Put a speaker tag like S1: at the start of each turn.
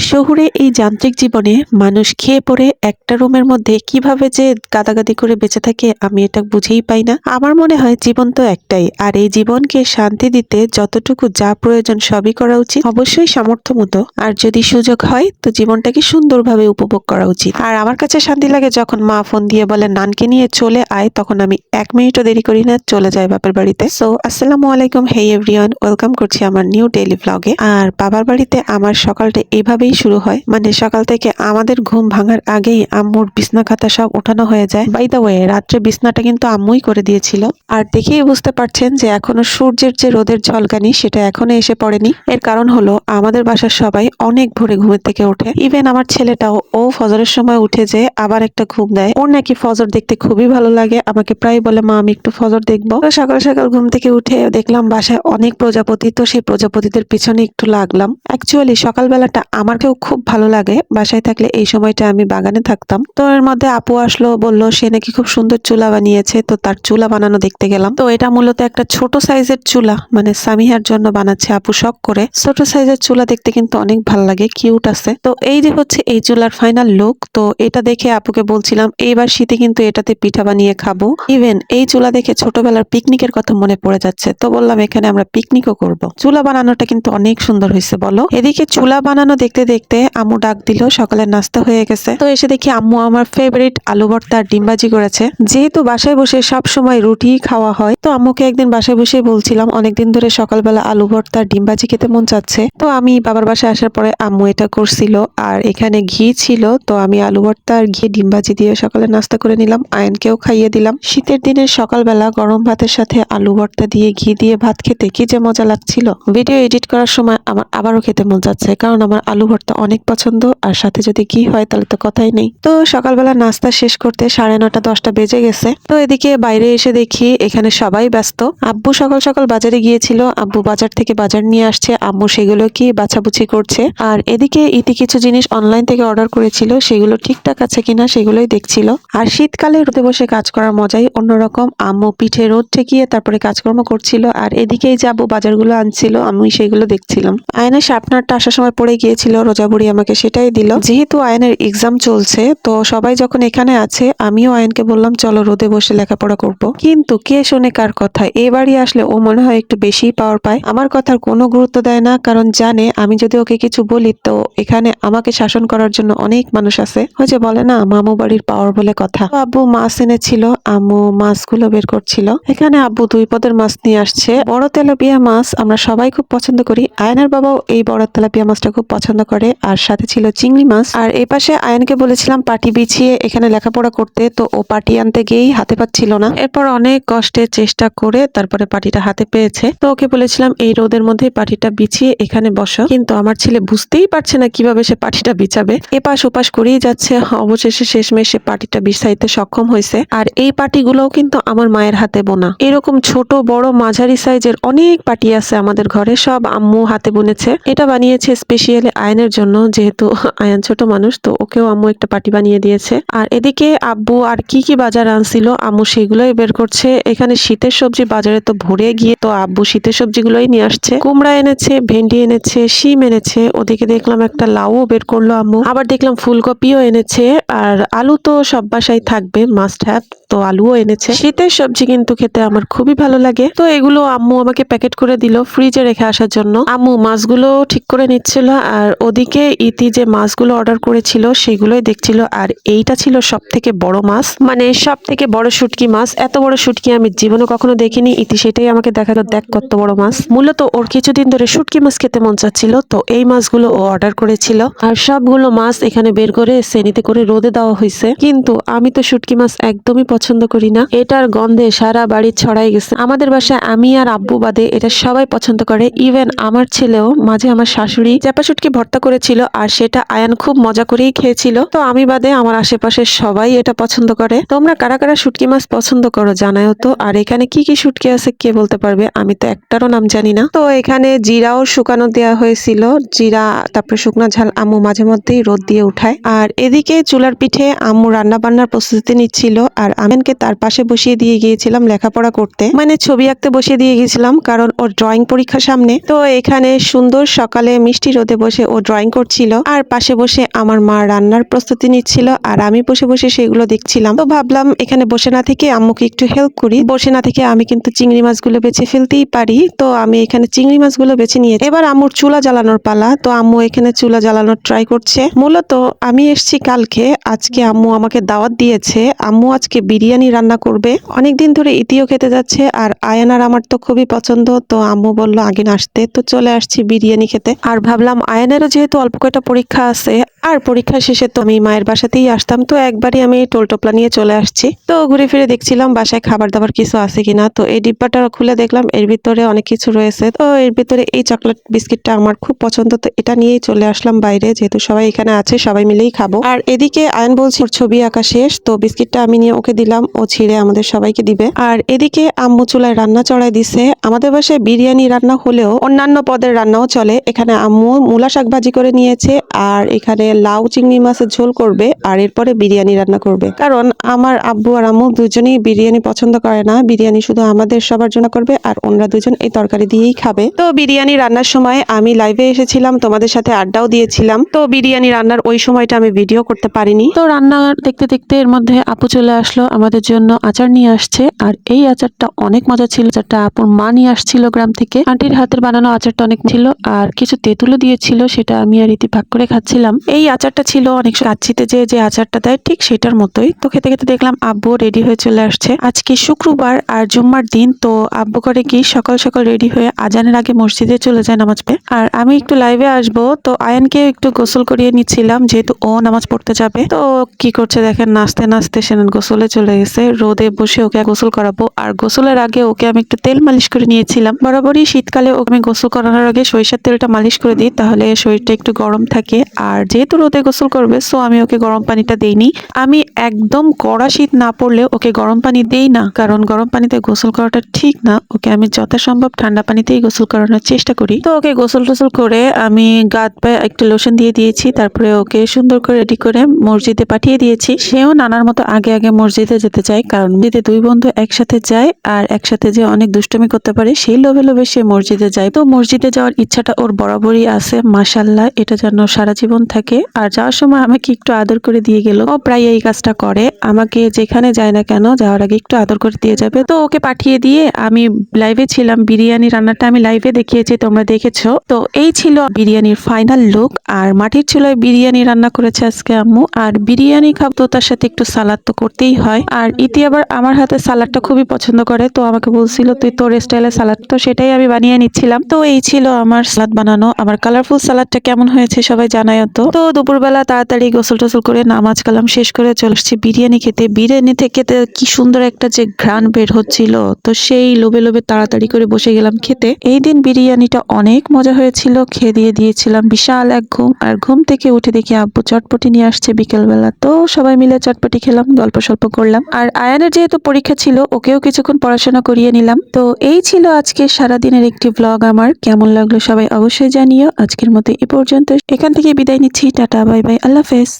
S1: শহুরে এই যান্ত্রিক জীবনে মানুষ খেয়ে পরে একটা রুমের মধ্যে কিভাবে যে গাদাগাদি করে বেঁচে থাকে আমি এটা বুঝেই পাই না। আমার মনে হয় জীবন তো একটাই, আর এই জীবনকে শান্তি দিতে যতটুকু যা প্রয়োজন সবই করা উচিত, অবশ্যই সামর্থ্য মতো। আর যদি সুযোগ হয় তো জীবনটাকে সুন্দরভাবে উপভোগ করা উচিত। আর আমার কাছে শান্তি লাগে যখন মা ফোন দিয়ে বলে নানকে নিয়ে চলে আয়, তখন আমি 1 মিনিটও দেরি করি না, চলে যাই বাপের বাড়িতে। সো আসসালামু আলাইকুম, হেই এভরিওয়ান, ওয়েলকাম করছি আমার নিউ ডেইলি ব্লগে। আর বাবার বাড়িতে আমার সকালটা এভাবেই শুরু হয়, মানে সকাল থেকে আমাদের ঘুম ভাঙার আগেই আম্মুর বিছনা খাতা সব উঠানো হয়ে যায়। বাই দ্য ওয়ে, রাত্রে বিছনাটা কিন্তু আম্মুই করে দিয়েছিল। আর দেখেই বুঝতে পারছেন যে এখনো সূর্যের যে রোদের ঝলকানি সেটা এখনো এসে পড়েনি। এর কারণ হলো আমাদের বাসার সবাই অনেক ভোরে ঘুমের থেকে ওঠে। ইভেন আমার ছেলেটাও, ও ফজরের সময় উঠে যে আবার একটা ঘুম দেয়। ওর নাকি ফজর দেখতে খুবই ভালো লাগে, আমাকে প্রায় বলে মা আমি একটু ফজর দেখবো। তো সকাল সকাল ঘুম থেকে উঠে দেখলাম বাসায় অনেক প্রজাপতি, তো সেই প্রজাপতিদের পিছনে একটু লাগলাম। অ্যাকচুয়ালি সকালবেলাটা আমাকেও খুব ভালো লাগে, বাসায় থাকলে এই সময়টা আমি বাগানে থাকতাম। তো এর মধ্যে আপু আসলো, বলল সে নাকি খুব সুন্দর চুলা বানিয়েছে, তো তার চুলা বানানো দেখতে গেলাম। তো এটা মূলত একটা ছোট সাইজের চুলা, মানে সামিহার জন্য বানাচ্ছে আপু শখ করে। ছোট সাইজের চুলা দেখতে কিন্তু অনেক ভালো লাগে, কিউট আছে। তো এই যে হচ্ছে এই চুলার ফাইনাল লুক। তো এটা দেখে আপুকে বলছিলাম এইবার শীতে কিন্তু এটাতে পিঠা বানিয়ে খাবো। ইভেন এই চুলা দেখে ছোটবেলার পিকনিকের কথা মনে পড়ে যাচ্ছে, তো বললাম এখানে আমরা পিকনিকও করব। চুলা বানানোটা কিন্তু অনেক সুন্দর হয়েছে বলো। এদিকে চুলা বানানো দেখতে দেখতে আম্মু ডাক দিল, সকালের নাস্তা হয়ে গেছে। তো এসে দেখি আম্মু আমার ফেভারিট আলু ভর্তা আর ডিম ভাজি করেছে। যেহেতু বাসায় বসে সব সময় রুটি খাওয়া হয়, তো আম্মুকে একদিন বাসায় বসে বলছিলাম অনেকদিন ধরে সকালবেলা আলু ভর্তা আর ডিম ভাজি খেতে মন চাচ্ছে। তো আমি বাবার বাসায় আসার পরে আম্মু এটা করছিল, আর এখানে ঘি ছিল, তো আমি আলু ভর্তা আর ঘি ডিম ভাজি দিয়ে সকালে নাস্তা করে নিলাম, আয়নকেও খাইয়ে দিলাম। শীতের দিনের সকালবেলা গরম ভাতের সাথে আলু ভর্তা দিয়ে ঘি দিয়ে ভাত খেতে কি যে মজা লাগছিল। ভিডিও এডিট করার সময় আমার আবারও খেতে মন যাচ্ছে, কারণ আমার আলু ভর্তা অনেক পছন্দ, আর সাথে যদি ঘি হয় তাহলে তো কথাই নেই। তো সকালবেলা নাস্তা শেষ করতে 9:30-10টা বেজে গেছে। তো এদিকে বাইরে এসে দেখি এখানে সবাই ব্যস্ত। আব্বু সকাল সকাল বাজারে গিয়েছিল, আব্বু বাজার থেকে বাজার নিয়ে আসছে, আম্মু সেগুলো কি বাছাবুছি করছে। আর এদিকে ইতি কিছু জিনিস অনলাইন থেকে অর্ডার করেছিল, সেগুলো ঠিকঠাক আছে কিনা সেগুলোই দেখছিল। আর শীতকালে রোদে বসে কাজ করার মজাই অন্যরকম। আম্মু পিঠে রোদ ঠেকিয়ে তারপরে কাজকর্ম করছিল, আর এদিকেই যে আব্বু বাজারগুলো আনছিল আমি সেগুলো দেখছিলাম। আয়নের শার্পনারটা আসার সময় পড়ে গিয়েছিল, রোজা বুড়ি আমাকে সেটাই দিল। যেহেতু আয়নের এক্সাম চলছে, তো সবাই যখন এখানে আছে আমিও আয়নকে বললাম চলো রোদে বসে লেখাপড়া করব। কিন্তু কে শোনে কার কথা, এবারই আসলে ও মনে হয় একটু বেশি পাওয়ার পায়, আমার কথার কোনো গুরুত্ব দেয় না, কারণ জানে আমি যদি ওকে কিছু বলি তো এখানে আমাকে শাসন করার জন্য অনেক মানুষ আছে। ওই যে বলে না মামু বাড়ির পাওয়ার বলে কথা। আব্বু মাছ এনেছিল, আম্মু মাছগুলো বের করছিল। এখানে আব্বু 2 পদের মাছ নিয়ে আসছে, বড় তেলাপিয়া মাছ আমরা সবাই খুব পছন্দ করি। আয়নের বাবাও এই বড় তেলাপিয়া মাছটা খুব পছন্দ করে, আর সাথে ছিল চিংড়ি মাছ। আর এই পাশে আয়নকে বলেছিলাম পাটি বিছিয়ে এখানে লেখাপড়া করতে, তো ও পাটি আনতে গিয়েই হাতে পাচ্ছিল না। এরপর অনেক কষ্টে চেষ্টা করে তারপরে পাটিটা হাতে পেয়েছে। তো ওকে বলেছিলাম এই রোদের মধ্যে পাটিটা বিছিয়ে এখানে বসো, কিন্তু আমার ছেলে বুঝতেই পারছে না কিভাবে সে পাটিটা বিছাবে, এপাশ ওপাশ করেই যাচ্ছে। অবশেষে শেষমেশ সে পাটিটা বিছাইতে সক্ষম হয়েছে। আর এই পাটিগুলোও কিন্তু আমার মায়ের হাতে বোনা। এরকম ছোট বড় মাঝারি সাইজের অনেক পাটি আছে আমাদের ঘরে, সব আম্মু হাতে বুনেছে। এটা বানিয়েছে স্পেশালি আয়নের জন্য, যেহেতু আয়ন ছোট মানুষ, তো ওকেও আম্মু একটা পাটি বানিয়ে দিয়েছে। আর এদিকে আব্বু আর কি কি বাজার আনছিল আম্মু সেগুলোই বের করছে। এখানে শীতের সবজি বাজারে তো ভরে গিয়ে, তো আব্বু শীতের সবজিগুলোই নিয়ে আসছে। কুমড়া এনেছে, ভেন্ডি এনেছে, শিম এনেছে। ওদিকে দেখলাম একটা লাউও বের করলো আম্মু, আবার দেখলাম ফুলকপিও এনেছে। আর আলু তো সব বাসায় থাকবে, মাস্ট হ্যাভ, তো আলুও এনেছে। শীতের সবজি কিন্তু খেতে আমার খুবই ভালো লাগে। তো এগুলো আম্মু আমাকে প্যাকেট করে দিল ফ্রিজে রেখে আসার জন্য। আম্মু মাছগুলো ঠিক করে নিচ্ছিল, আর ওদিকে ইতি যে মাছগুলো অর্ডার করেছিল সেগুলোই দেখছিল। আর এইটা ছিল সব থেকে বড় মাছ, মানে সব থেকে বড় শুটকি মাছ। এত বড় শুটকি আমি জীবনে কখনো দেখিনি। ইতি সেটাই আমাকে দেখালো, দেখ কত বড় মাছ। মূলত ওর কিছুদিন ধরে শুটকি মাছ খেতে মন চাচ্ছিল, তো এই মাছগুলো ও অর্ডার করেছিল। আর সবগুলো মাছ এখানে বের করে শ্রেণীতে করে রোদে দেওয়া হয়েছে। কিন্তু আমি তো শুটকি মাছ একদমই পছন্দ করি না, এটার গন্ধে সারা বাড়ি ছড়াই গেছে। আমাদের বাসায় আমি আর আব্বু বাদে এটা সবাই পছন্দ করে, ইভেন আমার ছেলেও। মাঝে আমার শাশুড়ি চাপা শুটকি ভর্তা করেছিল, আর সেটা আয়ান খুব মজা করেই খেয়েছিল। তো আমি বাদে আমার আশেপাশে সবাই এটা পছন্দ করে। তোমরা কারা কারা শুটকি মাছ পছন্দ করো জানাও তো। আর এখানে কি কি শুটকি আছে কে বলতে পারবে, আমি তো একটারও নাম জানি না। তো এখানে জিরাও শুকানো দেওয়া হয়েছিল, জিরা তারপরে শুকনো ঝাল আম্মু মাঝে মধ্যেই রোদ দিয়ে উঠায়। আর এদিকে চুলার পিঠে আম্মু রান্না বান্নার প্রস্তুতি নিচ্ছিল, আর আমিনকে তার পাশে বসিয়ে দিয়ে গিয়েছিলাম লেখাপড়া করতে, মানে ছবি আঁকতে বসিয়ে দিয়ে গিয়েছিলাম, কারণ ওর ড্রয়িং পরীক্ষা সামনে। তো এখানে সুন্দর সকালে মিষ্টি রোদে বসে ও ড্রয়িং করছিল, আর পাশে বসে আমার মা রান্নার প্রস্তুতি নিচ্ছিল, আর আমি বসে বসে সেগুলো দেখছিলাম। তো ভাবলাম এখানে বসে না থেকে আম্মুকে একটু হেল্প করি। বসে না থেকে আমি কিন্তু চিংড়ি মাছগুলো বেছে ফেলতেই পারি, তো আমি এখানে চিংড়ি মাছগুলো বেছে নিয়েছি। এবার আম্মুর চুলা জ্বালানোর পালা। তো আম্মু এখানে চুলা জ্বালানোর ট্রাই করছে। মূলত আমি এসেছি কালকে, আজকে আম্মু আমাকে দাওয়াত দিয়েছে। আম্মু আজকে বিরিয়ানি রান্না করবে। অনেকদিন ধরে ইতিও খেতে যাচ্ছে, আর আয়ান আর আমার তো খুবই পছন্দ। তো আম্মু বললো আগে আসতে, তো চলে আসছি বিরিয়ানি খেতে। আর ভাবলাম আয়ানেরও যেহেতু অল্প কয়টা পরীক্ষা আছে, আর পরীক্ষা শেষে তো আমি মায়ের বাসাতেই আসতাম, তো একবারই আমি টোল টোপলা নিয়ে চলে আসছি। তো ঘুরে ফিরে দেখছিলাম বাসায় খাবার দাবার কিছু আছে কিনা। তো এই ডিব্বাটা খুলে দেখলাম এর ভিতরে অনেক কিছু রয়েছে। তো এর ভিতরে এই চকলেট বিস্কিটটা আমার খুব পছন্দ, তো এটা নিয়েই চলে আসলাম বাইরে, যেহেতু সবাই এখানে আছে, সবাই মিলেই খাবো। আর এদিকে আয়ন বলছি ওর ছবি আঁকা শেষ, তো বিস্কিটটা আমি নিয়ে ওকে দিলাম, ও ছিঁড়ে আমাদের সবাইকে দিবে। আর এদিকে আম্মু চুলায় রান্না চড়াই দিছে। আমাদের বাসায় বিরিয়ানি রান্না হলেও অন্যান্য পদের রান্নাও চলে। এখানে আম্মু মূলা শাক ভাজি করে নিয়েছে, আর এখানে লাউ চিংড়ি মাছের ঝোল করবে, আর এরপরে বিরিয়ানি রান্না করবে। কারণ আমার আব্বু আর আম্মু দুজনেই বিরিয়ানি পছন্দ করে না, বিরিয়ানি শুধু আমাদের সবার জন্য করবে, আর ওনারা দুজন এই তরকারি দিয়েই খাবে। তো বিরিয়ানি রান্নার সময় আমি লাইভে এসেছিলাম, তোমাদের সাথে আড্ডাও দিয়েছিলাম। তো বিরিয়ানি রান্নার ওই সময়টা আমি ভিডিও করতে পারিনি। তো রান্না দেখতে দেখতে এর মধ্যে আপু চলে আসলো, আমাদের জন্য আচার নিয়ে আসছে। আর এই আচারটা অনেক মজা ছিল, আচারটা আপুর মা নিয়ে আসছিল গ্রাম থেকে। আন্টির হাতের বানানো আচারটা অনেক ছিল, আর কিছু তেঁতুলও দিয়েছিল, সেটা আমি আর ইতি ভাগ করে খাচ্ছিলাম। এই আচারটা ছিল অনেক কাচ্ছিতে যে আচারটা দেয় ঠিক সেটার মতোই। তো খেতে খেতে দেখলাম আব্বু রেডি হয়ে চলে আসছে। আজকে শুক্রবার আর জুম্মার দিন, তো আব্বু করে কি সকাল সকাল রেডি হয়ে আজানের আগে মসজিদে চলে যায় নামাজ পড়ে। আর আমি একটু লাইভে আসবো, তো আয়ানকে একটু গোসল করিয়ে নিচ্ছিলাম, যেহেতু ও নামাজ পড়তে যাবে। তো কি করছে দেখেন, নাচতে নাচতে সে গোসলে চলে গেছে। রোদে বসে ওকে গোসল করাবো, আর গোসলের আগে ওকে আমি একটু তেল মালিশ করে নিয়েছিলাম। বরাবরই শীতকালে ওকে আমি গোসল করানোর আগে সরিষার তেলটা মালিশ করে দিই, তাহলে শরীরটা একটু গরম থাকে। আর যেহেতু রোদে গোসল করবে, সো আমি ওকে গরম পানিটা দেইনি। আমি একদম কড়া শীত না পড়লে ওকে গরম পানি দেই না, কারণ গরম পানিতে গোসল করাটা ঠিক না। ওকে আমি যথাসম্ভব ঠান্ডা পানিতেই গোসল করানোর চেষ্টা করি। তো ওকে গোসল টোসল করে আমি গাত পায়ে একটু লোশন দিয়ে দিয়েছি, তারপরে ওকে সুন্দর করে রেডি করে মসজিদে পাঠিয়ে দিয়েছি। সেও নানার মতো আগে আগে মসজিদে যেতে চায়, কারণ মসজিদে দুই বন্ধু একসাথে যায়, আর একসাথে যে অনেক দুষ্টমি করতে পারে, সেই লোভে লোভে সে মসজিদে যায়। তো মসজিদে যাওয়ার ইচ্ছাটা ওর বরাবরই আছে, মাশাআল্লাহ, এটা যেন সারা জীবন থাকে। আর যাওয়ার সময় আমাকে একটু আদর করে দিয়ে গেল। ও প্রায় এই কাজটা করে, আমাকে যেখানে যায় না কেন যাওয়ার আগে একটু আদর করে দিয়ে যাবে। তো ওকে পাঠিয়ে দিয়ে আমি লাইভে ছিলাম, বিরিয়ানি রান্নাটা আমি লাইভে দেখিয়েছি, তোমরা দেখেছো। তো এই ছিল বিরিয়ানির ফাইনাল লুক। আর মাটির চুলায় বিরিয়ানি রান্না করেছে আজকে আম্মু। আর বিরিয়ানি খাবো তো তার সাথে একটু সালাদ তো করতেই হয়। আর ইতি আবার আমার হাতে সালাদটা খুবই পছন্দ করে, তো আমাকে বলছিল তুই তোর স্টাইলে সালাদ, তো সেটাই আমি বানিয়ে নিচ্ছিলাম। তো এই ছিল আমার সালাদ বানানো। আমার কালারফুল সালাদটা কেমন হয়েছে সবাই জানায়। তো দুপুরবেলা তাড়াতাড়ি গোসল টোসল করে নামাজ কালাম শেষ করে চলে আসছি বিরিয়ানি খেতে। বিরিয়ানি থেকে কি সুন্দর একটা যে ঘ্রাণ বের হচ্ছিল, তো সেই লোভে লোভে তাড়াতাড়ি করে বসে গেলাম খেতে। এই দিন বিরিয়ানিটা অনেক মজা হয়েছিল, খেয়ে দিয়ে দিয়েছিলাম বিশাল এক ঘুম। আর ঘুম থেকে উঠে দেখি আব্বু চটপটি নিয়ে আসছে বিকেলবেলা, তো সবাই মিলে চটপটি খেলাম, গল্প সল্প করলাম। আর আয়ানের যেহেতু পরীক্ষা ছিল, ওকেও কিছুক্ষণ পড়াশোনা করিয়ে নিলাম। তো এই ছিল আজকে সারাদিনের একটি ব্লগ। আমার কেমন লাগলো সবাই অবশ্যই জানিও। আজকের মতো এ পর্যন্ত, এখান থেকে বিদায় নিচ্ছি। টাটা, বাই বাই, আল্লাহ হাফেজ।